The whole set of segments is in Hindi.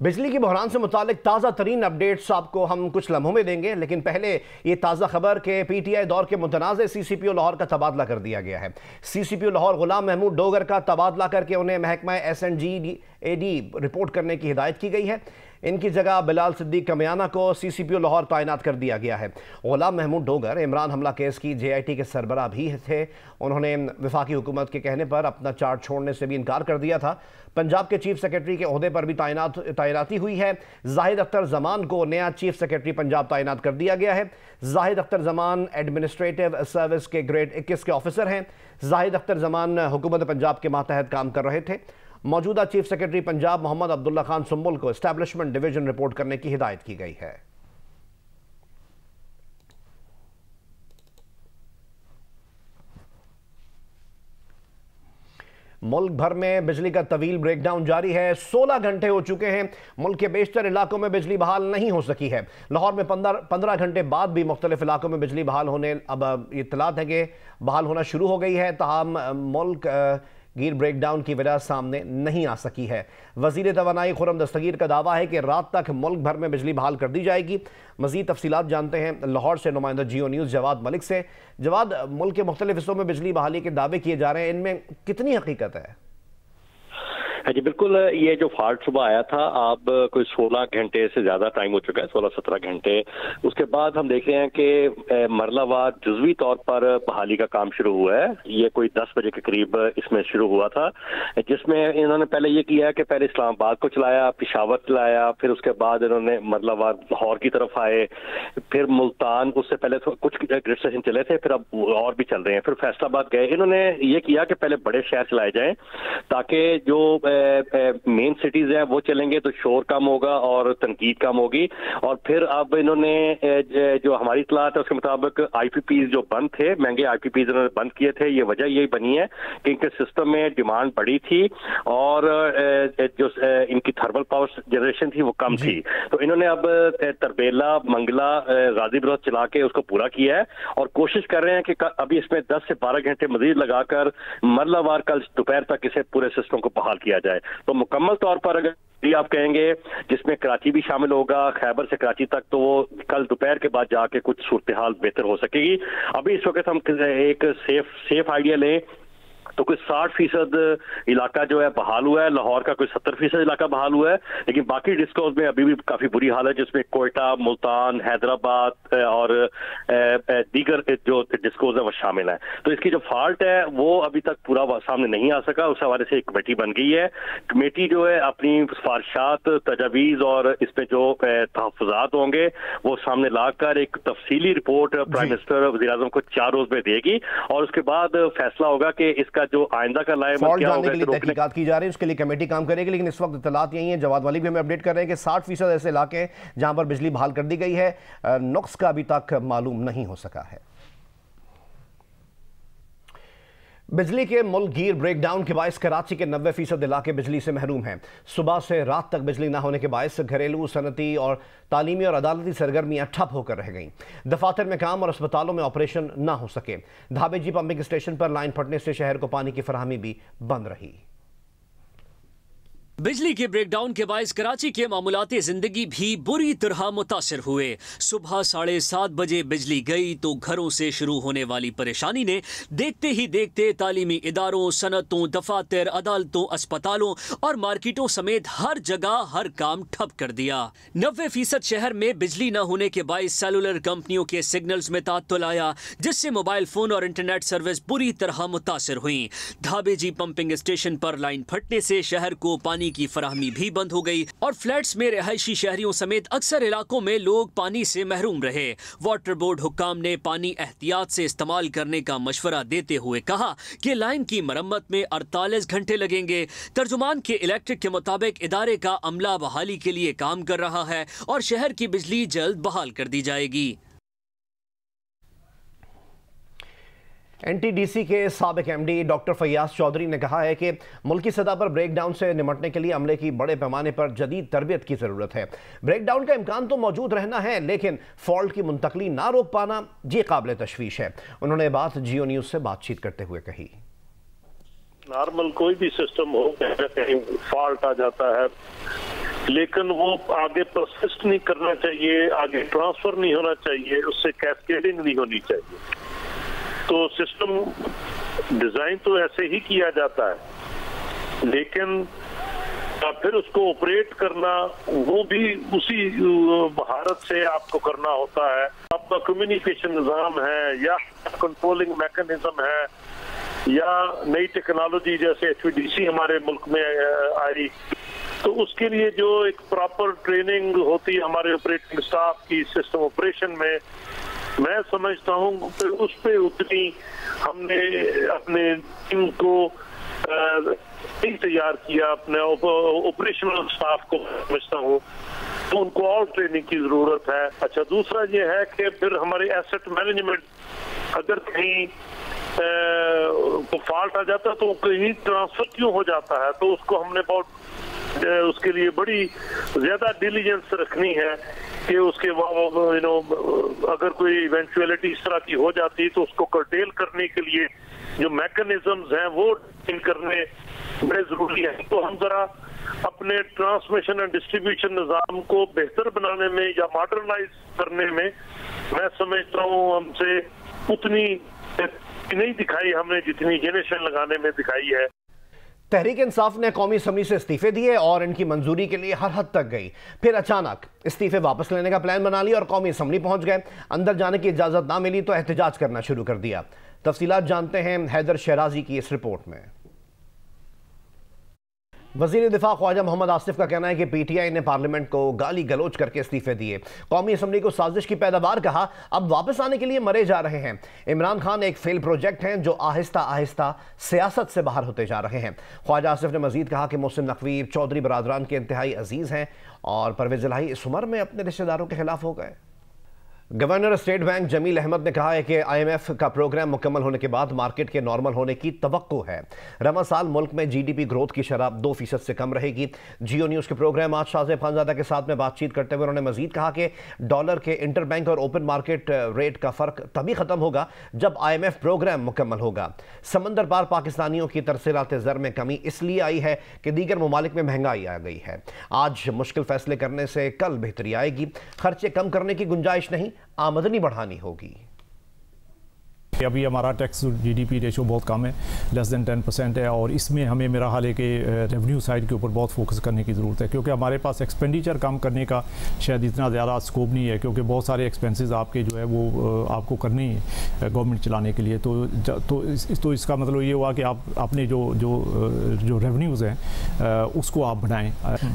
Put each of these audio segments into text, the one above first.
बिजली की बहरान से मुतालिक ताज़ा तरीन अपडेट्स आपको हम कुछ लम्हों में देंगे, लेकिन पहले ये ताज़ा खबर के PTI दौर के मुतनाज़ CCPO लाहौर का तबादला कर दिया गया है। CCPO लाहौर गुलाम महमूद डोगर का तबादला करके उन्हें महकमा SNGAD रिपोर्ट करने की हिदायत की गई है। इनकी जगह बिलाल सिद्दीक कमियाना को CCPO लाहौर तैनात कर दिया गया है। गुलाम महमूद डोगर इमरान हमला केस की JIT के सरबराह भी थे। उन्होंने वफाकी हुकूमत के कहने पर अपना चार्ज छोड़ने से भी इनकार कर दिया था। पंजाब के चीफ सेक्रेटरी के ओहदे पर भी तैनाती हुई है। जाहिद अख्तर जमान को नया चीफ सेक्रेटरी पंजाब तैनात कर दिया गया है। जाहिद अख्तर जमान एडमिनिस्ट्रेटिव सर्विस के ग्रेड 21 के ऑफिसर हैं। जाहिद अख्तर जमान हुकूमत पंजाब के मातहत काम कर रहे थे। मौजूदा चीफ सेक्रेटरी पंजाब मोहम्मद अब्दुल्ला खान सुम्बुल को एस्टैब्लिशमेंट डिवीजन रिपोर्ट करने की हिदायत की गई है। मुल्क भर में बिजली का तवील ब्रेकडाउन जारी है। 16 घंटे हो चुके हैं। मुल्क के बेशतर इलाकों में बिजली बहाल नहीं हो सकी है। लाहौर में 15 घंटे बाद भी मुख्तलिफ इलाकों में बिजली बहाल होने अब इत्तलात है कि बहाल होना शुरू हो गई है। ताहम मुल्क गिर ब्रेकडाउन की वजह सामने नहीं आ सकी है। वज़ीर तवानाई खुर्रम दस्तगीर का दावा है कि रात तक मुल्क भर में बिजली बहाल कर दी जाएगी। मज़ीद तफसीलात जानते हैं लाहौर से नुमाइंदा जियो न्यूज़ जवाद मलिक से। जवाद, मुल्क के मुख्तलिफ हिस्सों में बिजली बहाली के दावे किए जा रहे हैं, इनमें कितनी हकीकत है? हाँ जी बिल्कुल, ये जो फॉल्ट सुबह आया था अब कोई 16 घंटे से ज्यादा टाइम हो चुका है, 16-17 घंटे। उसके बाद हम देख रहे हैं कि मरलावार जुज़वी तौर पर बहाली का काम शुरू हुआ है। ये कोई 10 बजे के करीब इसमें शुरू हुआ था, जिसमें इन्होंने पहले ये किया कि पहले इस्लामाबाद को चलाया, पेशावर चलाया, फिर उसके बाद इन्होंने मरलावार लाहौर की तरफ आए, फिर मुल्तान, उससे पहले तो कुछ ग्रिड स्टेशन चले थे, फिर अब और भी चल रहे हैं, फिर फैसलाबाद गए। इन्होंने ये किया कि पहले बड़े शहर चलाए जाएं ताकि जो मेन सिटीज हैं वो चलेंगे तो शोर कम होगा और तनकीद कम होगी। और फिर अब इन्होंने जो हमारी इत्तलात है उसके मुताबिक IPPs जो बंद थे, महंगे IPPs इन्होंने बंद किए थे। ये वजह यही बनी है कि इनके सिस्टम में डिमांड बढ़ी थी और जो इनकी थर्मल पावर जनरेशन थी वो कम थी। तो इन्होंने अब तरबेला, मंगला, गाजी बरोज चला के उसको पूरा किया है और कोशिश कर रहे हैं कि अभी इसमें 10 से 12 घंटे मजीद लगाकर मरलावार कल दोपहर तक इसे पूरे सिस्टम को बहाल किया जाए। तो मुकम्मल तौर पर अगर आप कहेंगे जिसमें कराची भी शामिल होगा, खैबर से कराची तक, तो वो कल दोपहर के बाद जाके कुछ सूरत हाल बेहतर हो सकेगी। अभी इस वक्त हम एक सेफ आइडिया लें तो कोई 60% इलाका जो है बहाल हुआ है। लाहौर का कोई 70% इलाका बहाल हुआ है, लेकिन बाकी डिस्कोज में अभी भी काफी बुरी हाल है, जिसमें कोयटा, मुल्तान, हैदराबाद और दीगर जो डिस्कोज है वो शामिल है। तो इसकी जो फॉल्ट है वो अभी तक पूरा सामने नहीं आ सका। उस हवाले से एक कमेटी बन गई है। कमेटी जो है अपनी सिफारिशात, तजावीज और इसमें जो तहफ़्फ़ुज़ात होंगे वो सामने लाकर एक तफसीली रिपोर्ट प्राइम मिनिस्टर, वज़ीर-ए-आज़म को 4 रोज में देगी और उसके बाद फैसला होगा कि इसका जो आइंदा का लायमत क्या होगा। तहकीकात की जा रही है, उसके लिए कमेटी काम करेगी। लेकिन इस वक्त इत्तलात यही है, जवाद वाली भी हमें अपडेट कर रहे हैं कि 60% ऐसे इलाके हैं जहां पर बिजली बहाल कर दी गई है। नुक्स का अभी तक मालूम नहीं हो सका है। बिजली के मुल्क गिर ब्रेकडाउन के बायस कराची के 90% इलाके बिजली से महरूम हैं। सुबह से रात तक बिजली न होने के बायस घरेलू, सनती और तालीमी और अदालती सरगर्मियां ठप होकर रह गईं। दफातर में काम और अस्पतालों में ऑपरेशन न हो सके। धाबेजी पंपिंग स्टेशन पर लाइन फटने से शहर को पानी की फराहमी भी बंद रही। बिजली के ब्रेकडाउन के बायस कराची के मामूलाती जिंदगी भी बुरी तरह मुतासिर हुए। सुबह 7:30 बजे बिजली गई तो घरों से शुरू होने वाली परेशानी ने देखते ही देखते तालीमी इदारों, सनतों, दफातर, अदालतों, अस्पतालों और मार्केटों समेत हर जगह हर काम ठप कर दिया। 90% शहर में बिजली न होने के बायस सेलुलर कंपनियों के सिग्नल्स में तात्तुल आया, जिससे मोबाइल फोन और इंटरनेट सर्विस बुरी तरह मुतासिर हुई। धाबेजी पंपिंग स्टेशन पर लाइन फटने से शहर को पानी की फराहमी भी बंद हो गई और फ्लैट्स में रिहायशी शहरियों समेत अक्सर इलाकों में लोग पानी से महरूम रहे। वाटर बोर्ड हुक्काम ने पानी एहतियात से इस्तेमाल करने का मशवरा देते हुए कहा कि लाइन की मरम्मत में 48 घंटे लगेंगे। तर्जुमान के इलेक्ट्रिक के मुताबिक इदारे का अमला बहाली के लिए काम कर रहा है और शहर की बिजली जल्द बहाल कर दी जाएगी। NTDC के साबिक MD डॉक्टर फैयाज चौधरी ने कहा है कि मुल्की सतह पर ब्रेकडाउन से निपटने के लिए अमले की बड़े पैमाने पर जदीद तरबियत की ज़रूरत है। ब्रेकडाउन का इम्कान तो मौजूद रहना है, लेकिन फॉल्ट की मुंतकली ना रोक पाना ये काबिल तशवीश है। उन्होंने बात जियो न्यूज़ से बातचीत करते हुए कही। नॉर्मल कोई भी सिस्टम हो, कहीं फॉल्ट आ जाता है लेकिन वो आगे परसिस्ट नहीं करना चाहिए, आगे ट्रांसफर नहीं होना चाहिए, उससे कैस्केडिंग नहीं होनी चाहिए। तो सिस्टम डिजाइन तो ऐसे ही किया जाता है, लेकिन फिर उसको ऑपरेट करना वो भी उसी महारत से आपको करना होता है। आपका कम्युनिकेशन निज़ाम है या कंट्रोलिंग मैकेनिज्म है या नई टेक्नोलॉजी जैसे HVDC हमारे मुल्क में आई, तो उसके लिए जो एक प्रॉपर ट्रेनिंग होती है हमारे ऑपरेटिंग स्टाफ की सिस्टम ऑपरेशन में, मैं समझता हूँ कि उस पे उतनी हमने अपने टीम को तैयार किया, अपने ऑपरेशनल स्टाफ को समझता हूँ, तो उनको और ट्रेनिंग की जरूरत है। अच्छा, दूसरा ये है कि फिर हमारे एसेट मैनेजमेंट, अगर कहीं को फॉल्ट आ जाता है तो कहीं ट्रांसफर क्यों हो जाता है, तो उसको हमने बहुत उसके लिए बड़ी ज्यादा डिलीजेंस रखनी है कि उसके अगर कोई इवेंचुअलिटी इस तरह की हो जाती है तो उसको कर्टेल करने के लिए जो मैकेनिज्म्स हैं वो करने बड़े जरूरी है। तो हम जरा अपने ट्रांसमिशन एंड डिस्ट्रीब्यूशन निज़ाम को बेहतर बनाने में या मॉडर्नाइज करने में, मैं समझता हूँ हमसे उतनी नहीं दिखाई हमने जितनी जेनरेशन लगाने में दिखाई है। तहरीक इंसाफ ने कौमी असम्बली से इस्तीफे दिए और इनकी मंजूरी के लिए हर हद तक गई, फिर अचानक इस्तीफे वापस लेने का प्लान बना लिया और कौमी असम्बली पहुंच गए। अंदर जाने की इजाजत ना मिली तो एहतजाज करना शुरू कर दिया। तफसीलात जानते हैं हैदर शहराजी की इस रिपोर्ट में। वजीर दिफा ख्वाजा मोहम्मद आसिफ का कहना है कि PTI ने पार्लियामेंट को गाली गलोच करके इस्तीफे दिए, कौमी असम्बली को साजिश की पैदावार कहा, अब वापस आने के लिए मरे जा रहे हैं। इमरान खान एक फेल प्रोजेक्ट हैं जो आहिस्ता आहिस्ता सियासत से बाहर होते जा रहे हैं। ख्वाजा आसिफ ने मजीद कहा कि मोहसिन नकवी चौधरी बरादरान के इंतहाई अजीज हैं और परवेज इलाही इस उम्र में अपने रिश्तेदारों के खिलाफ हो गए। Governor State Bank Jameel Ahmed ने कहा है कि IMF का प्रोग्राम मुकम्मल होने के बाद मार्केट के नॉर्मल होने की तवक्को है। रवा साल मुल्क में GDP ग्रोथ की शरह 2% से कम रहेगी। जियो न्यूज़ के प्रोग्राम आज शाहजेब खानजादा के साथ में बातचीत करते हुए उन्होंने मजीद कहा कि डॉलर के इंटर बैंक और ओपन मार्केट रेट का फ़र्क तभी ख़त्म होगा जब IMF प्रोग्राम मुकम्मल होगा। समंदर पार पाकिस्तानियों की तरसीलात ज़र में कमी इसलिए आई है कि दीगर ममालिक में महंगाई आ गई है। आज मुश्किल फैसले करने से कल बेहतरी आएगी। खर्चे कम करने की गुंजाइश नहीं, आमदनी बढ़ानी होगी। अभी हमारा टैक्स GDP रेशो बहुत कम है, लेस देन 10% है, और इसमें हमें मेरा हाल है कि रेवेन्यू साइड के ऊपर बहुत फोकस करने की ज़रूरत है, क्योंकि हमारे पास एक्सपेंडिचर कम करने का शायद इतना ज़्यादा स्कोप नहीं है, क्योंकि बहुत सारे एक्सपेंसेस आपके जो है वो आपको करने ही गवर्नमेंट चलाने के लिए। तो इसका मतलब ये हुआ कि आप अपने जो रेवेन्यूज़ हैं उसको आप बढ़ाएँ।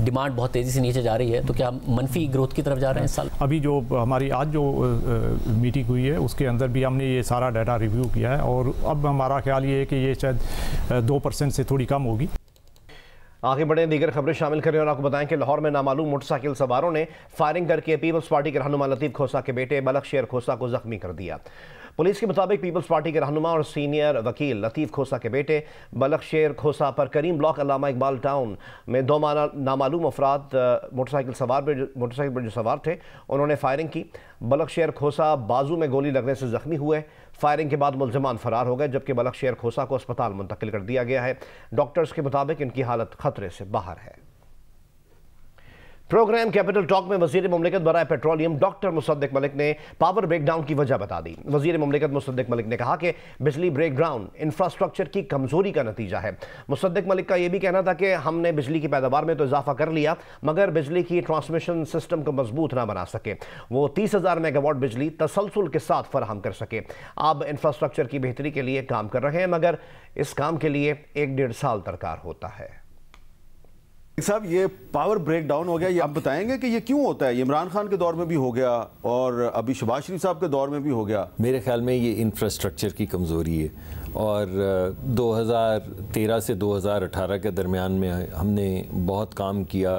डिमांड बहुत तेज़ी से नीचे जा रही है, तो क्या मनफी ग्रोथ की तरफ जा रहे हैं इस साल? अभी जो हमारी आज जो मीटिंग हुई है उसके अंदर भी हमने ये सारा डाटा रिव्यू किया है और अब हमारा ख्याल ये है कि ये शायद 2% से थोड़ी कम होगी। आगे बढ़े, दीगर खबरें शामिल करें और आपको बताएं कि लाहौर में नामालूम मोटरसाइकिल सवारों ने फायरिंग करके पीपल्स पार्टी के रहनुमा लतीफ़ खोसा के बेटे बलख शेर खोसा को जख्मी कर दिया। पुलिस के मुताबिक पीपल्स पार्टी के रहनुमा और सीनियर वकील लतीफ़ खोसा के बेटे बलख शेर खोसा पर करीम ब्लॉक अल्लामा इकबाल टाउन में 2 नामालूम अफराद मोटरसाइकिल पर जो सवार थे उन्होंने फायरिंग की। बलख शेर खोसा बाजू में गोली लगने से जख्मी हुए। फायरिंग के बाद मुलजमान फरार हो गए, जबकि बलख शेर खोसा को अस्पताल मुंतकिल कर दिया गया है। डॉक्टर्स के मुताबिक इनकी हालत खतरे से बाहर है। प्रोग्राम कैपिटल टॉक में वजीर मुमलिकत बराए पेट्रोलियम डॉक्टर मुसद्दिक मलिक ने पावर ब्रेकडाउन की वजह बता दी। वजीर मुमलिकत मुसद्दिक मलिक ने कहा कि बिजली ब्रेकडाउन इंफ्रास्ट्रक्चर की कमजोरी का नतीजा है। मुसद्दिक मलिक का यह भी कहना था कि हमने बिजली की पैदावार में तो इजाफा कर लिया, मगर बिजली की ट्रांसमिशन सिस्टम को मजबूत ना बना सके। वो 30,000 मेगावाट बिजली तसलसल के साथ फराहम कर सके। अब इंफ्रास्ट्रक्चर की बेहतरी के लिए काम कर रहे हैं, मगर इस काम के लिए 1-1.5 साल दरकार होता है। साहब, ये पावर ब्रेक डाउन हो गया, ये आप बताएंगे कि ये क्यों होता है? इमरान खान के दौर में भी हो गया और अभी शहबाज शरीफ साहब के दौर में भी हो गया। मेरे ख्याल में ये इंफ्रास्ट्रक्चर की कमज़ोरी है और 2013 से 2018 के दरमियान में हमने बहुत काम किया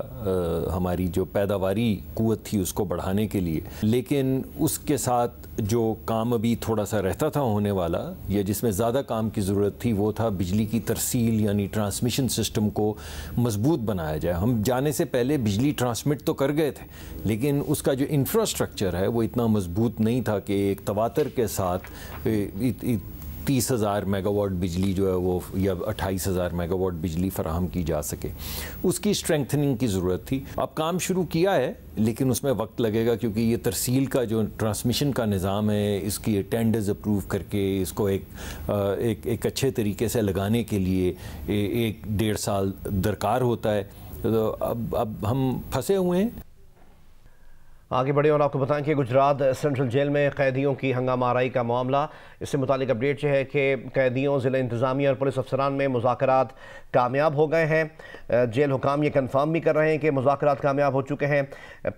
हमारी जो पैदावारी कुव्वत थी उसको बढ़ाने के लिए, लेकिन उसके साथ जो काम अभी थोड़ा सा रहता था होने वाला या जिसमें ज़्यादा काम की ज़रूरत थी वो था बिजली की तरसील यानी ट्रांसमिशन सिस्टम को मजबूत बनाया जाए। हम जाने से पहले बिजली ट्रांसमिट तो कर गए थे, लेकिन उसका जो इंफ्रास्ट्रक्चर है वो इतना मजबूत नहीं था कि एक तवातर के साथ 30,000 मेगावाट बिजली जो है वो या 28,000 मेगावाट बिजली फराहम की जा सके, उसकी स्ट्रेंथनिंग की ज़रूरत थी। अब काम शुरू किया है लेकिन उसमें वक्त लगेगा, क्योंकि ये तरसील का जो ट्रांसमिशन का निज़ाम है, इसकी टेंडर्स अप्रूव करके इसको एक अच्छे तरीके से लगाने के लिए 1-1.5 साल दरकार होता है। तो अब हम फंसे हुए हैं। आगे बढ़े और आपको बताएं कि गुजरात सेंट्रल जेल में कैदियों की हंगामा आराई का मामला, इससे मुतालिक अपडेट यह है कि कैदियों, ज़िला इंतज़ामिया और पुलिस अफसरान में मुज़ाकरात कामयाब हो गए हैं। जेल हुकाम ये कन्फर्म भी कर रहे हैं कि मुज़ाकरात कामयाब हो चुके हैं।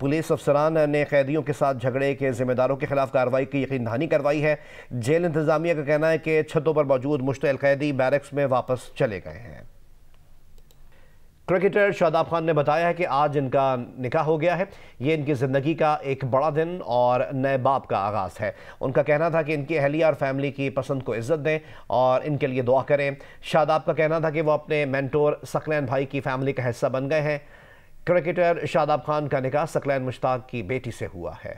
पुलिस अफसरान ने कैदियों के साथ झगड़े के ज़िम्मेदारों के खिलाफ कार्रवाई की यकीन दहानी करवाई है। जेल इंतज़ामिया का कहना है कि छतों पर मौजूद मुश्तइल कैदी बैरक्स में वापस चले गए हैं। क्रिकेटर शादाब खान ने बताया है कि आज इनका निकाह हो गया है। ये इनकी ज़िंदगी का एक बड़ा दिन और नए बाब का आगाज़ है। उनका कहना था कि इनकी अहलिया और फैमिली की पसंद को इज़्ज़त दें और इनके लिए दुआ करें। शादाब का कहना था कि वो अपने मेंटोर सकलैन भाई की फैमिली का हिस्सा बन गए हैं। क्रिकेटर शादाब खान का निकाह सकलैन मुश्ताक की बेटी से हुआ है।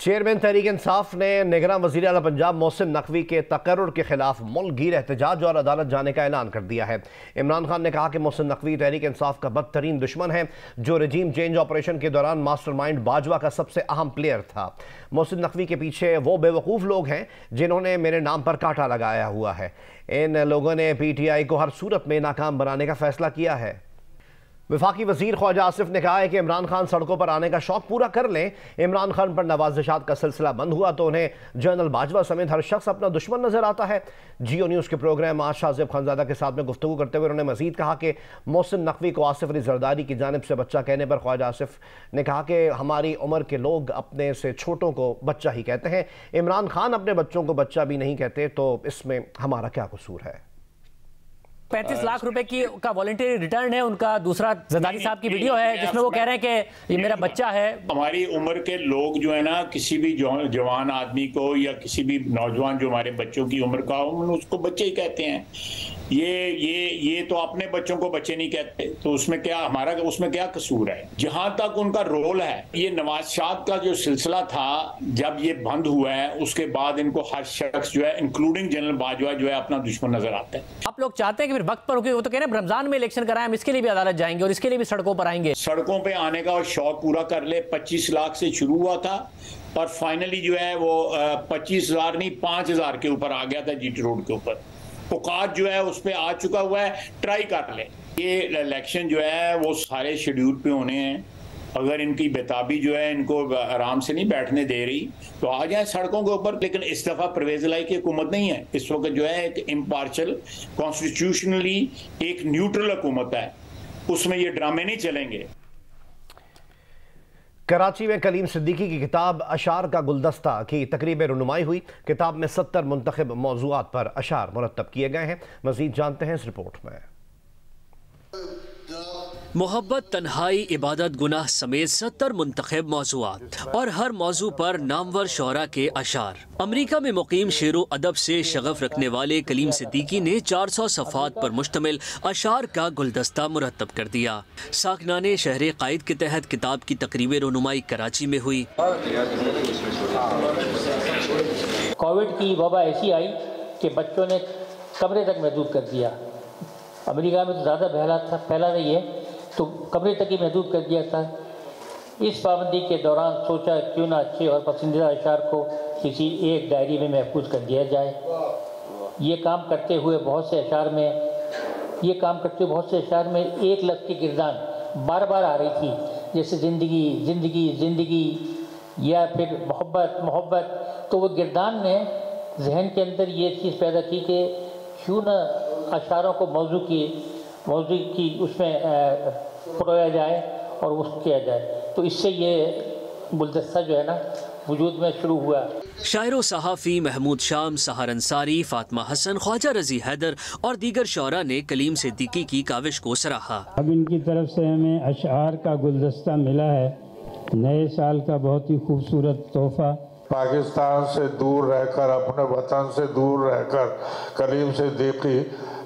चेयरमैन तहरीक इंसाफ ने निगरान वज़ीर आला पंजाब मोहसिन नकवी के तकर्रुर के खिलाफ मुल्कगीर एहतजाज और अदालत जाने का ऐलान कर दिया है। इमरान खान ने कहा कि मोहसिन नकवी तहरीक इंसाफ का बदतरीन दुश्मन है, जो रजीम चेंज ऑपरेशन के दौरान मास्टरमाइंड बाजवा का सबसे अहम प्लेयर था। मोहसिन नकवी के पीछे वो बेवकूफ़ लोग हैं जिन्होंने मेरे नाम पर कांटा लगाया हुआ है। इन लोगों ने PTI को हर सूरत में नाकाम बनाने का फैसला किया है। वफाकी वज़ीर ख्वाजा आसिफ ने कहा है कि इमरान खान सड़कों पर आने का शौक पूरा कर लें। इमरान खान पर नवाज़िशात का सिलसिला बंद हुआ तो उन्हें जनरल बाजवा समेत हर शख्स अपना दुश्मन नजर आता है। जियो न्यूज़ के प्रोग्राम आज शाहज़ेब खानज़ादा के साथ में गुफ्तगू करते हुए उन्होंने मजीद कहा कि मोहसिन नकवी को आसिफ अली जरदारी की जानिब से बच्चा कहने पर ख्वाजा आसिफ ने कहा कि हमारी उम्र के लोग अपने से छोटों को बच्चा ही कहते हैं। इमरान खान अपने बच्चों को बच्चा भी नहीं कहते, तो इसमें हमारा क्या कसूर है। 35 लाख रुपए की का वॉलंटरी रिटर्न है उनका। दूसरा जरदारी साहब की वीडियो है जिसमें वो कह रहे हैं कि ये मेरा बच्चा है। हमारी उम्र के लोग जो है ना, किसी भी जवान आदमी को या किसी भी नौजवान जो हमारे बच्चों की उम्र का हो, उसको बच्चे ही कहते हैं। ये तो अपने बच्चों को बच्चे नहीं कहते, तो उसमें क्या कसूर है। जहां तक उनका रोल है, ये नवाज़शात का जो सिलसिला था जब ये बंद हुआ है, उसके बाद इनको हर शख्स जो है इंक्लूडिंग जनरल बाजवा जो है अपना दुश्मन नजर आता है। आप लोग चाहते हैं कि फिर वक्त पर होगी, वो तो कह रहे हैं रमजान में इलेक्शन कराएं, हम इसके लिए भी अदालत जाएंगे और इसके लिए भी सड़कों पर आएंगे। सड़कों पे आने का शौक पूरा कर ले। 25 लाख से शुरू हुआ था और फाइनली जो है वो 25,000 नहीं 5,000 के ऊपर आ गया था GT रोड के ऊपर। औकात जो है उस पर आ चुका हुआ है, ट्राई कर ले। ये इलेक्शन जो है वो सारे शेड्यूल पे होने हैं। अगर इनकी बेताबी जो है इनको आराम से नहीं बैठने दे रही तो आ जाए सड़कों के ऊपर। लेकिन इस दफा परवेज इलाही की हुकूमत नहीं है, इस वक्त जो है एक इम्पार्शल कॉन्स्टिट्यूशनली एक न्यूट्रल हुकूमत है, उसमें ये ड्रामे नहीं चलेंगे। कराची में कलीम सिद्दीकी की किताब अशार का गुलदस्ता की तकरीब रुनुमाई हुई। किताब में 70 मुंतखब मौज़ूआत पर अशार मुरतब किए गए हैं। मज़ीद जानते हैं इस रिपोर्ट में। मोहब्बत, तन्हाई, इबादत, गुनाह समेत 70 मुंतखब मौज़ूआत और हर मौजू पर नामवर शोरा के अशार। अमरीका में मुकीम शेरो अदब से शगफ रखने वाले कलीम सिद्दीकी ने 400 सफ़ात पर मुश्तमिल अशार का गुलदस्ता मुरतब कर दिया। साकनाने शहर कायद के तहत किताब की तकरीब रुनुमाई कराची में हुई। कोविड की वबा ऐसी आई कि बच्चों ने कमरे तक महदूद कर दिया। अमेरिका में तो ज़्यादा फैला नहीं है, तो कमरे तक ही महदूद कर दिया था। इस पाबंदी के दौरान सोचा क्यों ना अच्छे और पसंदीदा अशार को किसी एक डायरी में महफूज कर दिया जाए। ये काम करते हुए बहुत से अशार में एक लफ्ज़ की गिरदान बार बार आ रही थी, जैसे ज़िंदगी ज़िंदगी ज़िंदगी या फिर मोहब्बत मोहब्बत। तो वो गिरदान ने जहन के अंदर ये चीज़ पैदा की कि क्यों ना अशारों को मौजू की उसमें परोया जाए और उस किया जाए। तो इससे ये गुलदस्ता जो है ना वजूद में शुरू हुआ। शायरो सहाफ़ी महमूद शाम, सहर अंसारी, फातिमा हसन, ख्वाजा रजी हैदर और दीगर शोरा ने कलीम सिद्दीकी की काविश को सराहा। अब इनकी तरफ से हमें अशार का गुलदस्ता मिला है, नए साल का बहुत ही खूबसूरत तोहफा। पाकिस्तान से दूर रहकर, अपने वतन से दूर रहकर कलीम सिद्दीकी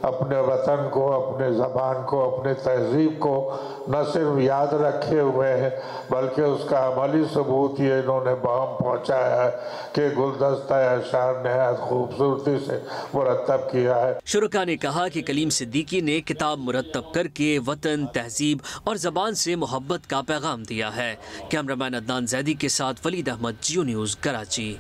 अपने वतन को, अपने ज़बान को, अपने तहजीब को न सिर्फ याद रखे हुए हैं बल्कि उसका अमली सबूत ये इन्होंने बहम पहुँचाया है कि गुलदस्ता अशार नहायत खूबसूरती से मुरतब किया है। शुरका ने कहा कि कलीम सिद्दीकी ने किताब मुरतब करके वतन, तहजीब और ज़बान से मोहब्बत का पैगाम दिया है। कैमरामैन अदनान जैदी के साथ वलीद अहमद, जियो न्यूज़, कराची।